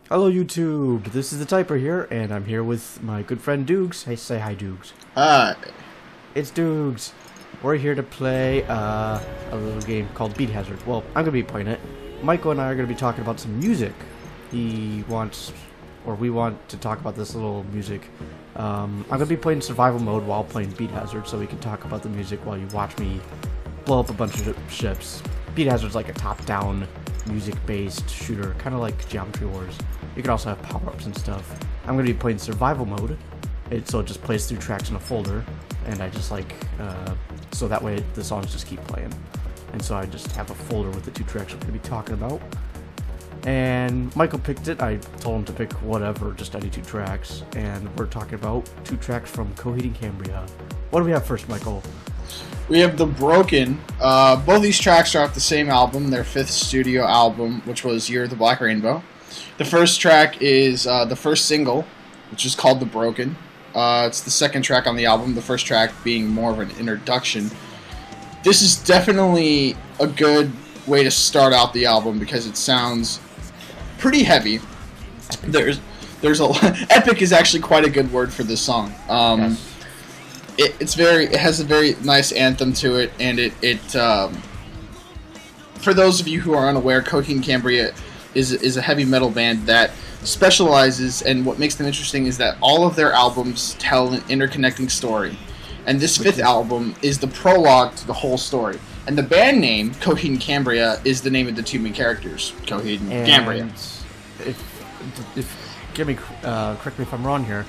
Hello YouTube, this is the Typer here, and I'm here with my good friend Dougss. Hey, say hi Dougss. Hi. It's Dougss. We're here to play a little game called Beat Hazard. Well, I'm going to be playing it. Michael and I are going to be talking about some music. We want to talk about this little music. I'm going to be playing survival mode while playing Beat Hazard, so we can talk about the music while you watch me blow up a bunch of ships. Beat Hazard's like a top-down music-based shooter, kind of like Geometry Wars. You can also have power-ups and stuff. I'm going to be playing survival mode, so it just plays through tracks in a folder, and I just so that way the songs just keep playing. And so I just have a folder with the two tracks we're going to be talking about. And Michael picked it. I told him to pick whatever, just any two tracks, and we're talking about two tracks from Coheed Cambria. What do we have first, Michael? We have The Broken. Both these tracks are off the same album, their fifth studio album, which was Year of the Black Rainbow. The first track is the first single, which is called The Broken. It's the second track on the album, the first track being more of an introduction. This is definitely a good way to start out the album because it sounds pretty heavy. There's a epic is actually quite a good word for this song. Yes. It has a very nice anthem to it, and for those of you who are unaware, Coheed Cambria is a heavy metal band that specializes, and what makes them interesting is that all of their albums tell an interconnecting story, and this fifth album is the prologue to the whole story. And the band name Coheed Cambria is the name of the two main characters, Coheed and Cambria. Correct me if I'm wrong here.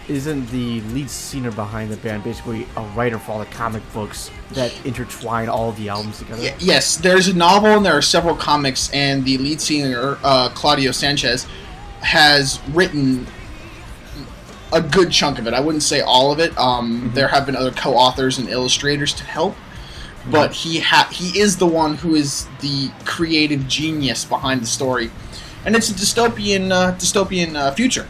Isn't the lead singer behind the band basically a writer for all the comic books that intertwine all of the albums together? Yes, there's a novel and there are several comics, and the lead singer, Claudio Sanchez, has written a good chunk of it. I wouldn't say all of it. There have been other co-authors and illustrators to help, but he is the one who is the creative genius behind the story, and it's a dystopian future.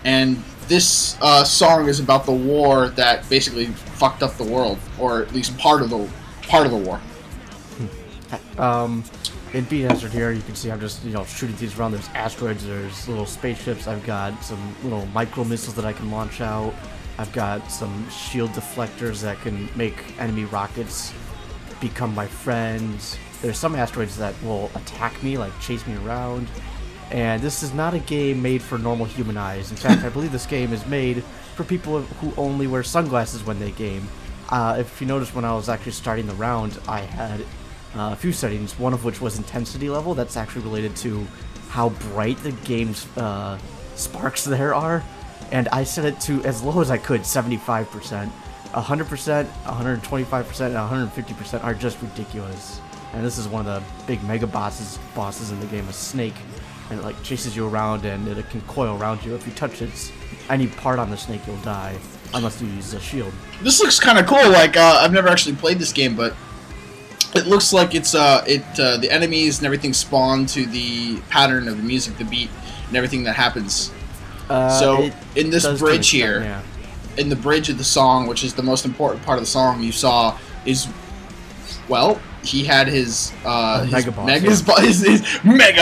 And this song is about the war that basically fucked up the world, or at least part of the war. In Beat Hazard here, you can see I'm just shooting things around. There's asteroids, there's little spaceships. I've got some little micro missiles that I can launch out. I've got some shield deflectors that can make enemy rockets become my friends. There's some asteroids that will attack me, like chase me around. And this is not a game made for normal human eyes. In fact, I believe this game is made for people who only wear sunglasses when they game. If you notice, when I was actually starting the round, I had a few settings, one of which was intensity level. That's actually related to how bright the game's sparks there are. And I set it to as low as I could, 75%. 100%, 125%, and 150% are just ridiculous. And this is one of the big mega bosses in the game, a snake. And it like chases you around, and it can coil around you. If you touch any part on the snake, you'll die, unless you use a shield. This looks kind of cool. Like I've never actually played this game, but it looks like it's the enemies and everything spawn to the pattern of the music, the beat, and everything that happens. So in this bridge here, yeah. In the bridge of the song, which is the most important part of the song, you saw is, well, he had his mega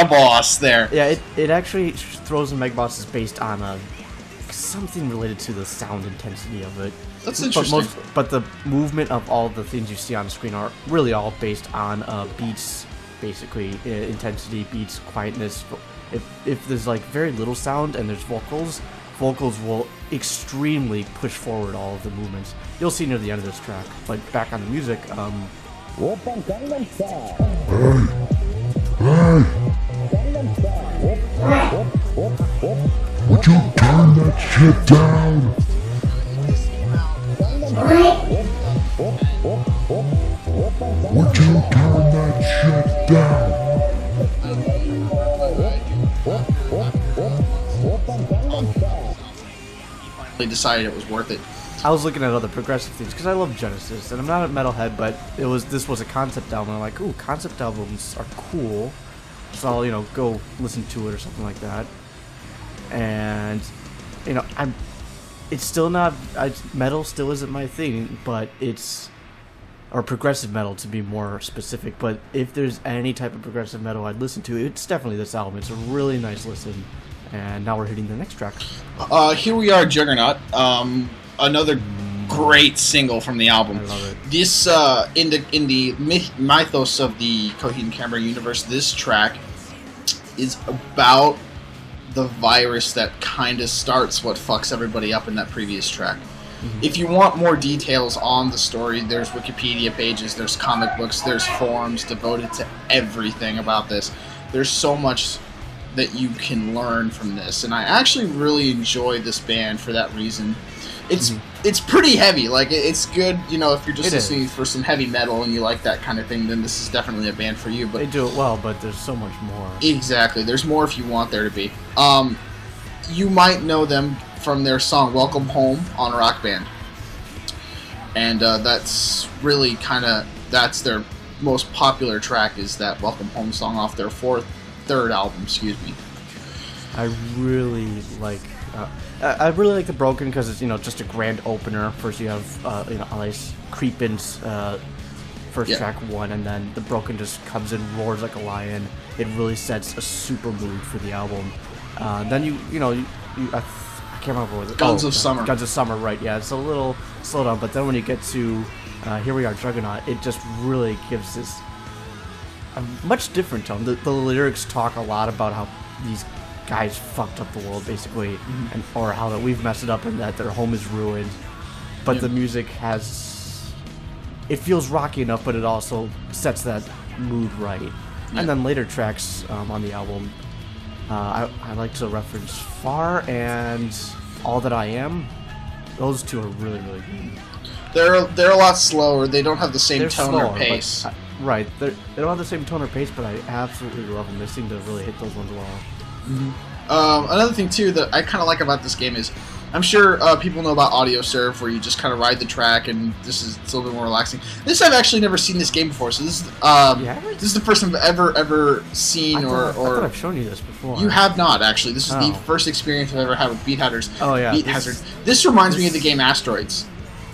boss there. Yeah, it actually throws in mega bosses based on something related to the sound intensity of it. That's interesting. But the movement of all the things you see on the screen are really all based on beats, basically intensity, beats, quietness. If there's like very little sound and there's vocals will extremely push forward all of the movements. You'll see near the end of this track. But back on the music, Would you turn that shit down? Would you turn that shit down? They decided it was worth it. I was looking at other progressive things because I love Genesis, and I'm not a metalhead, but this was a concept album. I'm like, ooh, concept albums are cool, so I'll go listen to it or something like that. And it's still not metal. Still isn't my thing, but it's or progressive metal to be more specific. But if there's any type of progressive metal I'd listen to, it's definitely this album. It's a really nice listen. And now we're hitting the next track. Here We Are Juggernaut. Another great single from the album. I love it. This in the mythos of the Coheed Cambria universe, this track is about the virus that kind of starts what fucks everybody up in that previous track. Mm-hmm. If you want more details on the story, there's Wikipedia pages, there's comic books, there's forums devoted to everything about this. There's so much that you can learn from this, and I actually really enjoy this band for that reason. It's pretty heavy. Like, it's good, you know, if you're just listening for some heavy metal and you like that kind of thing, then this is definitely a band for you. But they do it well, but there's so much more. Exactly. There's more if you want there to be. You might know them from their song Welcome Home on Rock Band. And that's really that's their most popular track, is that Welcome Home song off their third album, excuse me. I really like the Broken because it's, you know, just a grand opener. First you have you know, Alice Creepin's first track 1, and then the Broken just comes in, roars like a lion. It really sets a super mood for the album. Then you I can't remember what it was. Guns of Summer. Guns of Summer, right? Yeah, it's a little slow down, but then when you get to Here We Are Juggernaut, it just really gives this a much different tone. The lyrics talk a lot about how these guys fucked up the world, basically, and or how that we've messed it up and that their home is ruined. But the music it feels rocky enough, but it also sets that mood right. And then later tracks on the album, I like to reference Far and All That I Am. Those two are really, really good. They're a lot slower. They don't have the same tone or pace. Right. They don't have the same tone or pace, but I absolutely love them. They seem to really hit those ones well. Another thing, too, that I kind of like about this game is, I'm sure people know about audio serve, where you just kind of ride the track, and it's a little bit more relaxing. I've actually never seen this game before, so this is the first time I've ever seen I thought I've shown you this before. You have not, actually. This is the first experience I've ever had with Beat Hazard. Oh, yeah. Beat Hazard. This reminds me of the game Asteroids.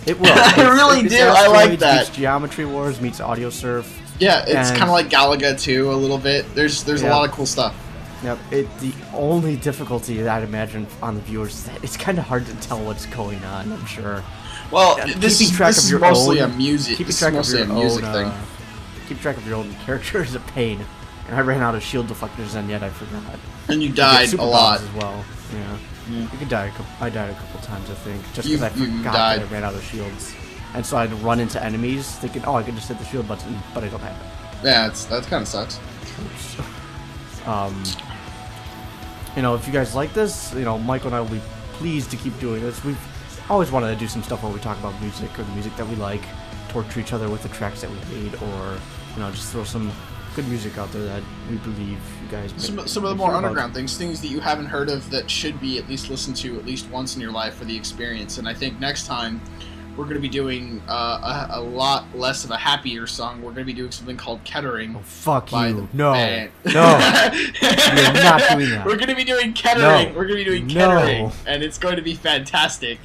It will. I really do. I like that. Meets Geometry Wars, meets Audio Surf. Yeah, it's kind of like Galaga, too, a little bit. There's a lot of cool stuff. Yep. The only difficulty that I'd imagine on the viewers is that it's kind of hard to tell what's going on, I'm sure. Well, this is mostly a music thing. Keep track of your own character is a pain. And I ran out of shield deflectors, and yet I forgot. And you died a lot as well. Yeah. You could die. I died a couple times, I think, just because I forgot that I ran out of shields. And so I'd run into enemies thinking, oh, I could just hit the shield button, but I don't have it. Yeah, that kind of sucks. You know, if you guys like this, you know, Michael and I will be pleased to keep doing this. We've always wanted to do some stuff where we talk about music or the music that we like, torture each other with the tracks that we hate, or, you know, just throw some good music out there that we believe you guys may some of the more underground things that you haven't heard of that should be at least listened to at least once in your life for the experience. And I think next time we're going to be doing a lot less of a happier song. We're going to be doing something called Kettering. Oh, fuck you. No. You're not doing that. We're going to be doing Kettering. We're going to be doing Kettering, and it's going to be fantastic.